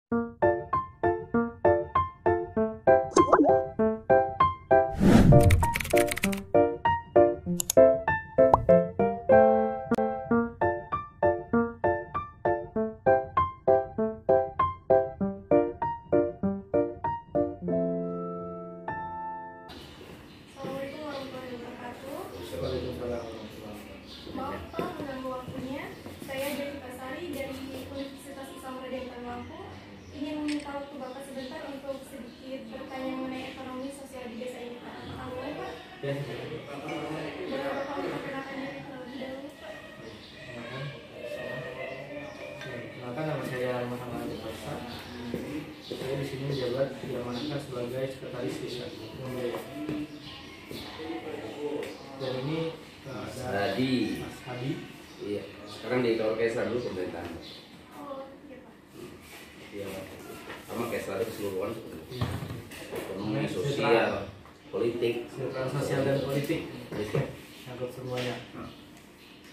Assalamualaikum warahmatullahi wabarakatuh. Waalaikumsalam. Maaf Pak mengganggu waktunya. Saya Dewi Pasari dari Universitas Islam Raden Lampung. Ingin meminta waktu Bapak sebentar untuk sedikit bertanya mengenai ekonomi sosial di desa ini Pak. Apakah boleh Pak? Ya. Boleh Bapak memperkenalkan diri terlebih dahulu Pak? Kenalkan, nama saya Muhammad Faisal. Saya di sini menjabat diamanahkan sebagai sekretaris desa Mumbaya. Dan ini ada Hadi. Mas Hadi. Iya. Sekarang di Tower Kaisar dulu pemerintahan. Oh iya Pak. Iya. Sama Kaisar itu keseluruhan sebenarnya. Iya. Ekonomi, sosial, politik. Kesejahteraan sosial dan politik. Iya. Angkut semuanya.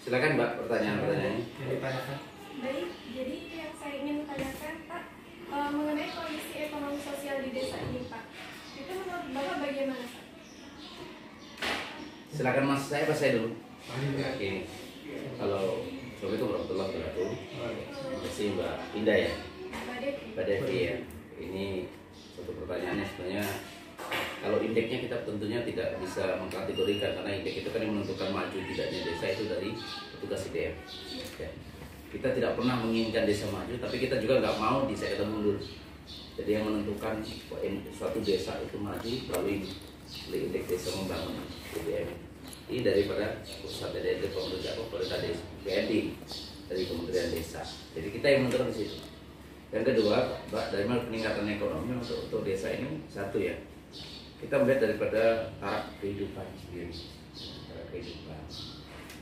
Silakan Mbak pertanyaan-pertanyaannya. Yang ditanyakan. Baik, jadi yang saya ingin tanyakan Pak mengenai kondisi ekonomi sosial di desa ini Pak. Itu menurut Bapak bagaimana Pak? Silakan Mas, saya apa saya dulu? Oke. Kalau Assalamualaikum warahmatullahi wabarakatuh. Terima kasih Mbak Indah ya. Mbak Devi. Mbak Devi ya. Ini satu pertanyaannya sebenarnya. Kalau indeksnya kita tentunya tidak bisa mengkategorikan karena indeks itu kan yang menentukan maju tidaknya desa itu dari petugas IDM. Ya. Kita tidak pernah menginginkan desa maju, tapi kita juga nggak mau desa kita mundur. Jadi yang menentukan suatu desa itu maju melalui indeks desa membangun IDM. Ini daripada pusat dari pemerintah desa, BND dari Kementerian Desa. Jadi kita yang menentukan di situ. Yang kedua, Mbak, dari peningkatan ekonomi untuk desa ini satu ya. Kita melihat daripada taraf kehidupan sendiri, taraf kehidupan.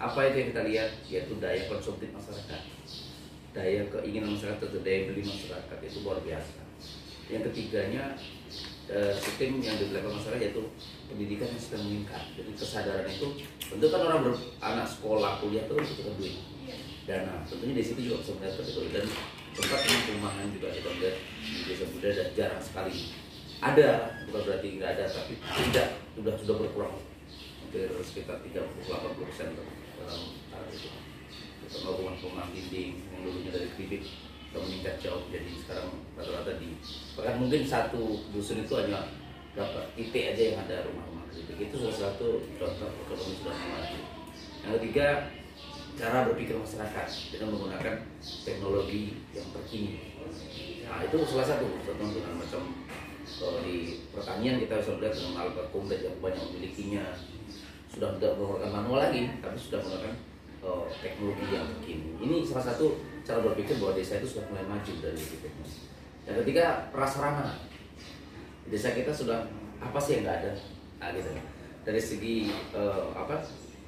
Apa itu yang kita lihat? Yaitu daya konsumtif masyarakat, daya keinginan masyarakat atau daya beli masyarakat itu luar biasa. Yang ketiganya, sistem yang dilakukan masyarakat yaitu pendidikan yang sedang meningkat. Jadi kesadaran itu, tentu kan orang anak sekolah, kuliah itu butuhkan duit, dana. Tentunya di situ juga bisa melihat itu dan tempat perumahan juga kita melihat di desa muda dan jarang sekali. Ada, bukan berarti nggak ada, tapi tidak, sudah berkurang hampir sekitar 30-80% dalam hal itu. Terutama rumah-rumah dinding yang dulunya dari bibit sudah meningkat jauh, jadi sekarang rata-rata di bahkan mungkin satu dusun itu hanya berapa titik aja yang ada rumah-rumah gitu. Itu salah satu contoh ekonomi sudah maju. Yang ketiga, cara berpikir masyarakat dengan menggunakan teknologi yang terkini. Nah itu salah satu dengan macam di pertanian kita bisa melihat dengan alat komplek yang banyak memilikinya, sudah tidak menggunakan manual lagi, tapi sudah menggunakan teknologi yang terkini. Ini salah satu cara berpikir bahwa desa itu sudah mulai maju dari teknologi. Yang ketiga, prasarana. Desa kita sudah apa sih yang nggak ada? Nah, gitu. Dari segi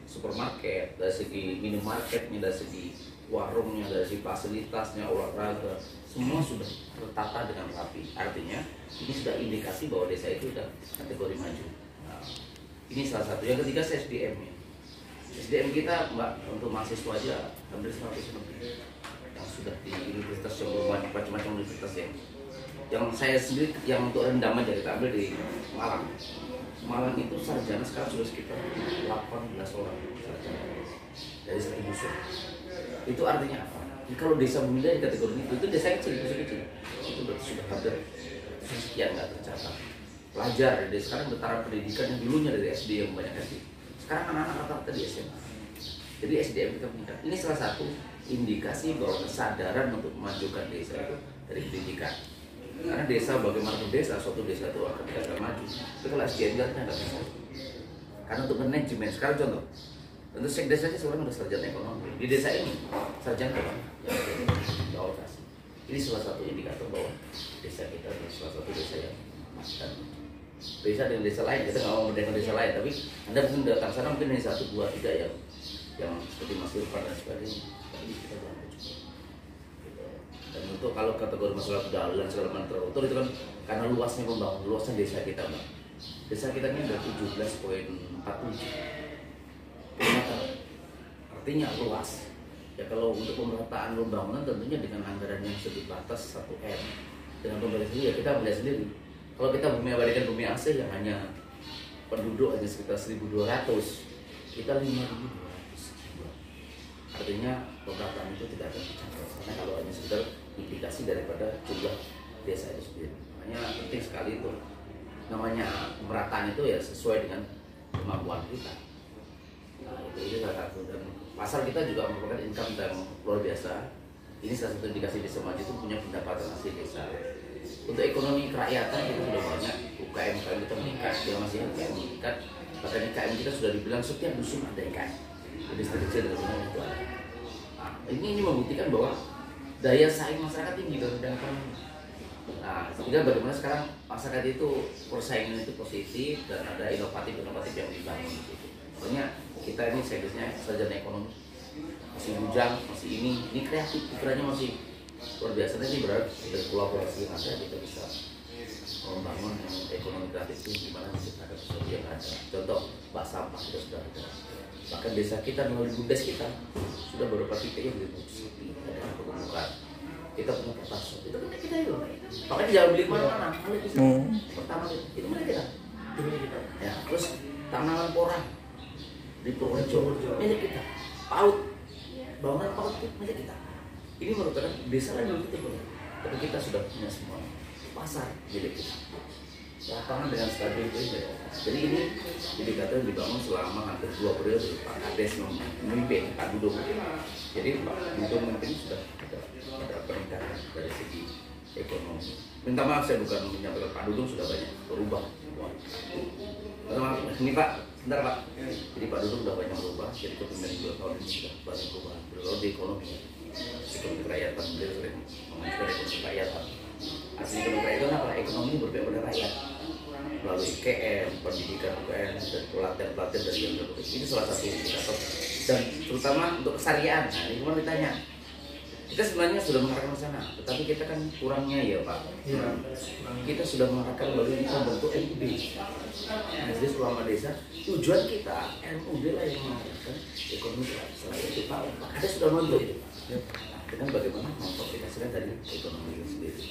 supermarket, dari segi minimarketnya, dari segi warungnya, dari segi fasilitasnya, olahraga, semua sudah tertata dengan rapi. Artinya ini sudah indikasi bahwa desa itu sudah kategori maju. Nah, ini salah satu. Yang ketiga, SDM-nya. SDM kita Mbak untuk mahasiswa aja hampir 100 lebih yang sudah di universitas yang macam-macam universitas ya. Yang saya sendiri yang untuk rendam aja kita ambil di Malang. Malang itu sarjana sekarang sudah sekitar 18 orang sarjana dari 1.000 dusun. Itu artinya apa? Jadi kalau desa memilih kategori itu desa kecil, itu berarti sudah hampir sekian nggak tercatat. Pelajar dari sekarang bertaraf pendidikan yang dulunya dari SD yang banyak SD. Sekarang anak-anak rata-rata di SMA. Jadi SDM kita meningkat. Ini salah satu indikasi bahwa kesadaran untuk memajukan desa itu dari pendidikan. Karena desa bagaimanapun desa, suatu desa itu akan maju. Tapi kalau SDM nggak bisa. Karena untuk manajemen sekarang contoh, tentu sekdes saja sekarang udah sarjana ekonomi. Di desa ini sarjana apa? Ya alokasi. Ini salah satu indikator bahwa desa kita adalah salah satu desa yang masih desa dengan desa lain, kita nggak mau dengan desa lain, tapi Anda mungkin datang sana mungkin hanya 1, 2, 3 yang seperti Mas Irfan dan sebagainya, tapi kita kurang cukup. Dan untuk kalau kategori masalah dalil dan segala macam terukur itu kan karena luasnya pembangunan, luasnya desa kita Mbak. Desa kita ini ada 17,47 km, artinya luas. Ya kalau untuk pemerataan pembangunan tentunya dengan anggaran yang sedikit batas 1 M, dengan pemerintah sendiri ya kita melihat sendiri. Kalau kita mengabadikan bumi asli yang hanya penduduk hanya sekitar 1.200, kita 5.200 jiwa. Artinya pemerataan itu tidak akan tercapai karena kalau hanya sekedar implikasi daripada jumlah desa itu sendiri. Makanya penting sekali itu namanya pemerataan itu ya sesuai dengan kemampuan kita. Nah, itu salah satu, dan pasar kita juga merupakan income yang luar biasa. Ini salah satu indikasi desa maju itu punya pendapatan asli desa. Untuk ekonomi kerakyatan kita sudah banyak, UKM kita meningkat, dia masih UKM meningkat. Bahkan IKM kita sudah dibilang setiap dusun ada IKM. Jadi kecil dan benar itu ada. Nah, ini membuktikan bahwa daya saing masyarakat tinggi dalam bidang ekonomi. Nah, sehingga bagaimana sekarang masyarakat itu persaingan itu positif dan ada inovatif yang dibangun. Gitu. Soalnya kita ini segmennya sarjana ekonomi, masih bujang, masih ini kreatif, pikirannya masih luar biasa. Ini berarti dari kolaborasi yang ada kita bisa membangun ekonomi kreatif itu gimana menciptakan sesuatu yang ada. Contoh, bak sampah kita sudah ada. Bahkan desa kita melalui BUMDes kita sudah beberapa titik yang diproduksi ada pertemuan. Kita punya kertas, itu punya kita itu. Makanya jangan beli mana-mana. Kalau itu pertama itu milik kita. Ya, terus tanaman porang di Purworejo milik kita. PAUD, bangunan PAUD itu milik kita. Ini merupakan desa lain yang kita punya. Tapi kita sudah punya semua. Pasar milik kita. Lapangan dengan stabil itu. Jadi ini indikator dibangun selama hampir 2 periode. Pak Kades memimpin, Pak Dudung. Jadi Pak Dudung memimpin sudah ada peningkatan dari segi ekonomi. Minta maaf saya bukan menyampaikan Pak Dudung sudah banyak berubah. Minta maaf, ini Pak, sebentar Pak. Jadi Pak Dudung sudah banyak berubah. Jadi kepemimpinan 2 tahun ini sudah banyak berubah. Berubah di ekonomi kerakyatan, beliau sering mengajukan ekonomi kerakyatan. Artinya ekonomi kerakyatan apa? Ekonomi berpihak pada rakyat melalui IKM, pendidikan UKM, dan pelatihan dari yang berbagai. Ini salah satu indikator dan terutama untuk kesarian. Nah, ini kemarin ditanya, kita sebenarnya sudah mengarahkan ke sana, tetapi kita kan kurangnya ya Pak. Ya, kita sudah mengarahkan melalui membentuk MUD, Majelis Ulama Desa. Tujuan kita MUD lah yang mengarahkan ekonomi selain itu Pak. Ada sudah membentuk itu. Kita bagaimana mengaplikasikan dari ekonomi itu sendiri.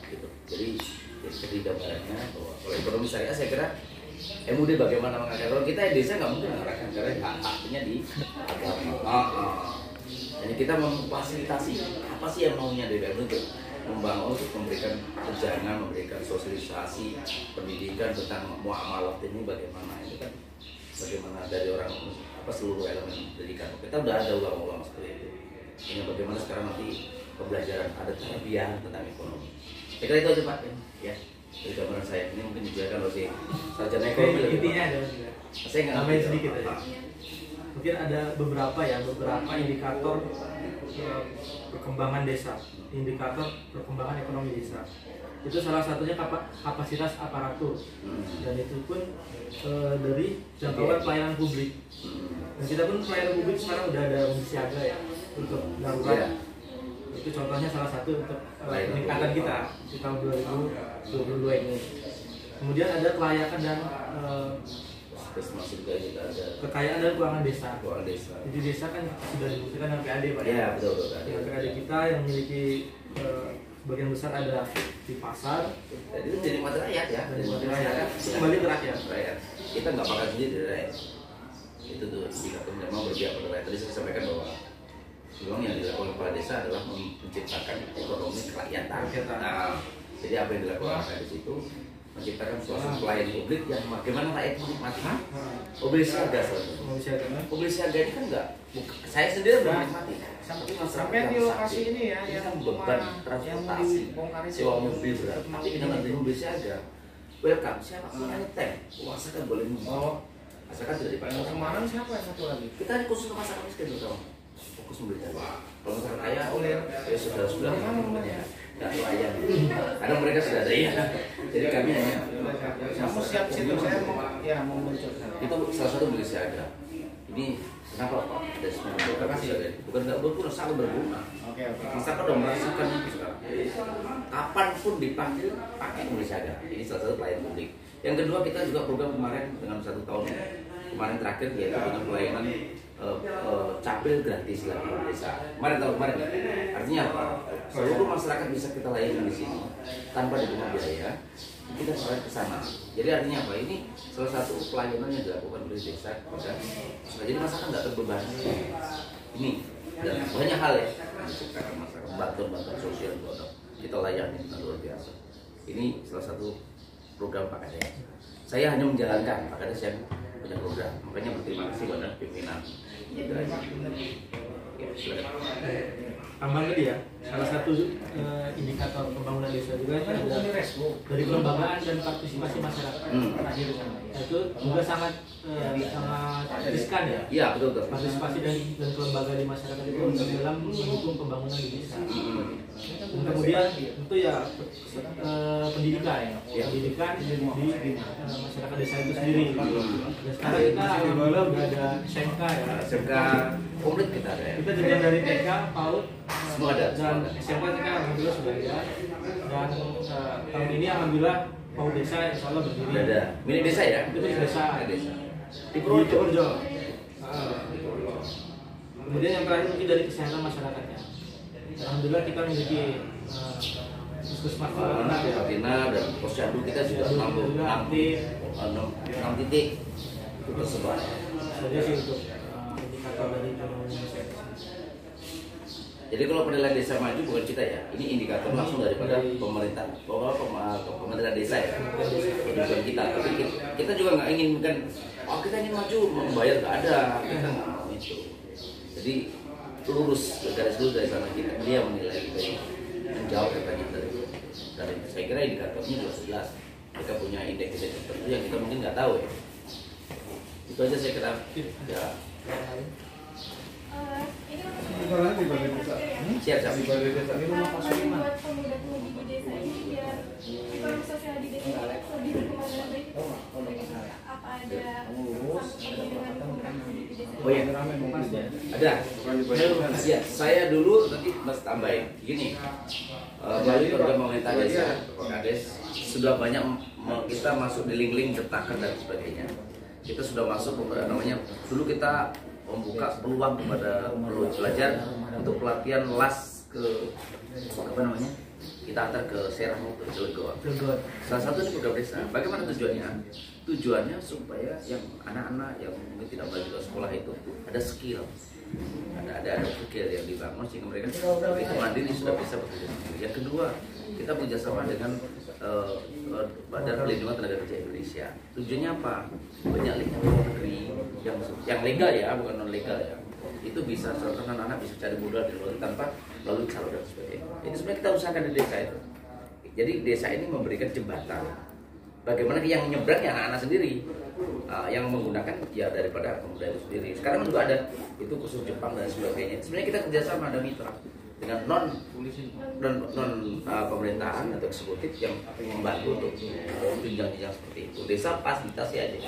Gitu. Jadi gambarannya bahwa kalau ekonomi syariah saya kira MUD bagaimana mengarahkan. Kalau kita desa nggak mungkin mengarahkan karena hak-haknya di agama. Jadi kita memfasilitasi apa sih yang maunya dari MUD untuk membangun, untuk memberikan kerjaan, memberikan sosialisasi pendidikan tentang muamalah ini bagaimana itu kan bagaimana dari orang apa seluruh elemen pendidikan. Kita udah ada ulama-ulama seperti itu. Ini bagaimana sekarang nanti pembelajaran ada tarbiyah tentang ekonomi. Saya kira itu aja Pak ya. Dari gambaran saya ini mungkin dijelaskan oleh sarjana ekonomi. Intinya ada saya nggak nambahin sedikit aja. Mungkin ada beberapa indikator perkembangan desa, indikator perkembangan ekonomi desa. Itu salah satunya kapasitas aparatur, dan itu pun dari jangkauan pelayanan publik. Dan kita pun pelayanan publik sekarang udah ada unit siaga ya untuk darurat. Itu contohnya salah satu untuk peningkatan kita di tahun 2022 ini. Kemudian ada kelayakan dan kekayaan dan keuangan desa. Jadi desa kan sudah dibuktikan dengan PAD Pak. Iya betul. Dengan PAD kita yang memiliki sebagian besar ada di pasar. Jadi itu jadi mata rakyat ya. Jadi mata rakyat. Kembali ke rakyat. Kita nggak makan sendiri dari rakyat. Itu tuh indikator memang berpihak pada rakyat. Tadi saya sampaikan bahwa memang yang dilakukan kepala desa adalah menciptakan ekonomi kerakyatan. Nah, jadi apa yang dilakukan di situ menciptakan suasana pelayan publik yang bagaimana rakyat menikmati. Mobil siaga mobil siaga ini kan enggak, saya sendiri belum menikmati. Sampai di lokasi ini ya, yang beban transportasi, sewa mobil berat. Tapi dengan adanya mobil siaga, welcome. Siapa punya tank, masyarakat boleh ngomong. Masyarakat tidak dipakai. Kemarin siapa yang satu lagi? Kita khusus ke masyarakat miskin terutama. Fokus membeli tanah. Kalau masyarakat kaya, ya sudah nggak layan. Karena mereka sudah ada ya. Jadi kami hanya kamu siap situ saya mau muncul. Itu salah satu beli siaga. Ini kenapa Pak? Ada sebenarnya bukan nggak berguna, sangat berguna. Oke. Masyarakat udah merasakan itu sekarang. Kapanpun dipanggil pakai beli siaga. Ini salah satu pelayanan publik. Yang kedua kita juga program kemarin dengan 1 tahun kemarin terakhir yaitu dengan pelayanan capil gratis lagi di desa. Kemarin artinya apa? Seluruh masyarakat bisa kita layani di sini tanpa dipungut biaya. Kita seret ke sana. Jadi artinya apa? Ini salah satu pelayanan yang dilakukan oleh desa kepada masyarakat. Jadi masyarakat nggak terbebani. Ini dan banyak hal ya menciptakan masyarakat bantuan sosial kita layani dengan luar biasa. Ini salah satu program Pak Kades. Saya hanya menjalankan, Pak Kades yang punya program. Makanya berterima kasih pada pimpinan. Ya, silakan. Tambahan tadi ya, salah satu indikator pembangunan desa juga kan ada dari kelembagaan dan partisipasi masyarakat. Itu juga sangat riskan ya. Iya betul. Partisipasi dan kelembagaan di masyarakat itu dalam mendukung pembangunan di desa. Dan kemudian tentu ya pendidikan di masyarakat desa itu sendiri. Dan sekarang kita alhamdulillah udah ada SMK ya. SMK komplit kita ada ya. Kita jenjang dari TK, PAUD, Semua ada. dan SMK kita alhamdulillah sudah ada. Dan tahun ini alhamdulillah PAUD desa insya Allah berdiri. Sudah ada. Milik desa ya? Itu milik desa. Desa. Di Purworejo. Kemudian yang terakhir mungkin dari kesehatan masyarakatnya. Alhamdulillah kita memiliki puskesmas Karantina dan posyandu kita sudah mampu aktif 6 titik itu tersebar. Saja sih untuk indikator dari pembangunan desa. Jadi kalau penilaian desa maju bukan kita ya, ini indikator langsung daripada pemerintah, Kementerian Desa ya, bukan kita. Tapi kita juga nggak ingin kan, oh kita ingin maju membayar nggak ada, kita nggak mau itu. Jadi lurus garis lurus dari sana kita, dia menilai kita menjawab pertanyaan dari saya kira indikatornya sudah jelas. Kita punya indeks tertentu yang kita mungkin nggak tahu ya. Itu aja saya kira. Ya. Siap. Membuat pemuda-pemudi di desa ini biar ekonomi sosial di desa ini lebih berkembang dengan baik. Apa ada sanksi dengan pemuda-pemudi di desa? Oh iya, ada. Ya, saya dulu nanti mas tambahin. Gini, melalui program pemerintah desa, Pak Kades, sudah banyak kita masuk di link-link detakan dan sebagainya. Kita sudah masuk namanya. Dulu kita membuka peluang kepada pelajar untuk pelatihan las ke apa namanya? Kita antar ke Serang ke Cilegon. Salah satu ini program desa. Bagaimana tujuannya? Tujuannya supaya yang anak-anak yang mungkin tidak belajar ke sekolah itu ada skill, ada skill yang dibangun sehingga mereka begitu mandiri sudah bisa bekerja sendiri. Yang kedua, kita bekerjasama dengan Badan Pelindungan Tenaga Kerja Indonesia. Tujuannya apa? Banyak link yang luar negeri yang legal ya, bukan non legal ya. Itu bisa contoh anak-anak bisa cari modal di luar tanpa melalui calon dan sebagainya. Itu sebenarnya kita usahakan di desa itu. Jadi desa ini memberikan jembatan. Bagaimana yang nyebrang ya anak-anak sendiri, yang menggunakan ya daripada pemuda itu sendiri. Sekarang juga ada itu khusus Jepang dan sebagainya. Sebenarnya kita kerjasama ada mitra dengan non pemerintahan atau eksekutif yang membantu untuk jenjang-jenjang seperti itu. Desa fasilitasi aja,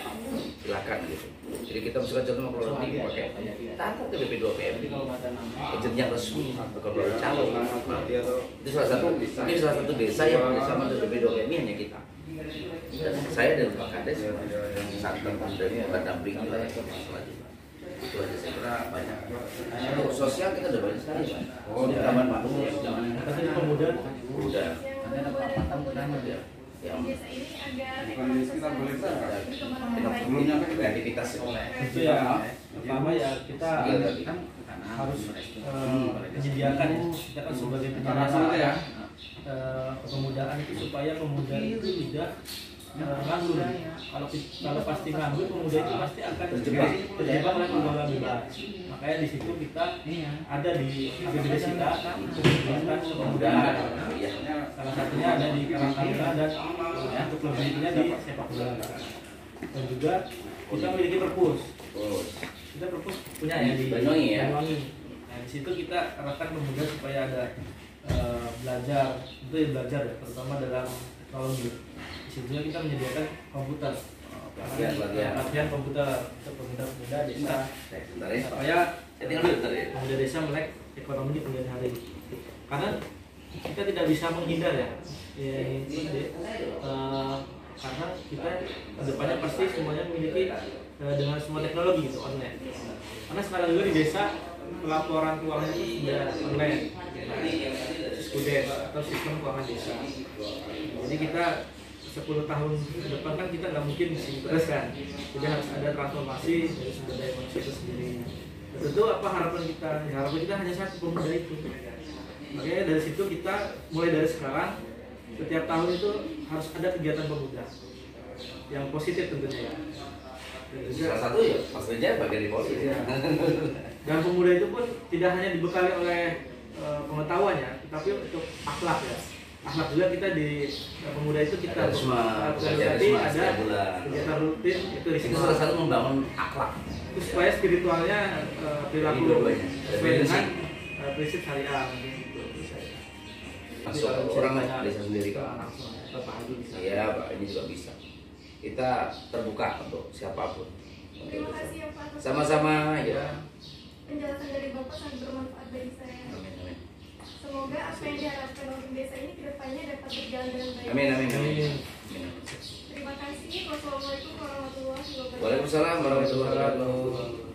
silakan gitu. Jadi kita misalkan contoh kalau nanti pakai tangkap ke BP2PM jenjang resmi bukan melalui calon. Nah, itu salah satu desa yang bersama dengan BP2PM ini hanya kita. Dan saya dan Pak Kades sangat dari pendamping juga masalah juga. Itu aja saya kira banyak. Untuk sosial kita udah banyak sekali Pak. Di taman makmum yang zaman Tadi pemuda yang Desa ini agar ekonomi sosial berkembang dengan baik. sebelumnya kan kreativitas sekolah. itu ya pertama ya kita harus menyediakan kita kan sebagai penjelasan kepemudaan itu supaya pemuda itu tidak nganggur. Kalau pasti nganggur, pemuda itu pasti akan terjebak oleh pergaulan bebas. Makanya di situ kita ada di APBD kita untuk kegiatan kepemudaan. Salah satunya ada di Karang Taruna dan untuk lebihnya di sepak bola. Dan juga kita memiliki perpus. Kita perpus punya ya di Banyuwangi ya. Nah di situ kita arahkan pemuda supaya ada belajar, itu ya belajar ya, terutama dalam teknologi. Di situ kita menyediakan komputer, latihan komputer untuk pemuda-pemuda desa, supaya pemuda desa melek ekonomi di kemudian hari. Karena kita tidak bisa menghindar ya, karena kita kedepannya pasti semuanya memiliki dengan semua teknologi gitu online. Karena sekarang juga di desa pelaporan keuangan itu sudah online, Skudes atau sistem keuangan desa. Jadi kita 10 tahun ke depan kan kita nggak mungkin terus kan, jadi harus ada transformasi dari sumber daya manusia itu sendiri. Dan tentu apa harapan kita? Ya, harapan kita hanya satu, pemuda itu. Makanya dari situ kita mulai dari sekarang setiap tahun itu harus ada kegiatan pemuda yang positif tentunya ya. Dan juga, Salah satu ya Mas Reja bagian di polisi. ya. Dan pemuda itu pun tidak hanya dibekali oleh pengetahuannya, tetapi untuk akhlak ya. Akhlak juga kita di pemuda itu kita Ada Risma, berarti Risma ada setiap bulan. kegiatan rutin itu Itu salah satu membangun akhlak. itu supaya spiritualnya perilaku Dua-duanya. sesuai dengan prinsip syariah gitu. Masuk orang desa sendiri ke kan. anak semua, Pak Haji bisa. Iya, Pak, ini juga bisa. Kita terbuka untuk siapapun. Terima kasih ya Pak atas Sama-sama ya. penjelasan dari Bapak sangat bermanfaat bagi saya. Amin, amin. Semoga apa yang diharapkan untuk desa ini kedepannya dapat berjalan dengan baik. Amin, amin, amin. Amin. Terima kasih. Wassalamualaikum warahmatullahi wabarakatuh. Waalaikumsalam warahmatullahi wabarakatuh.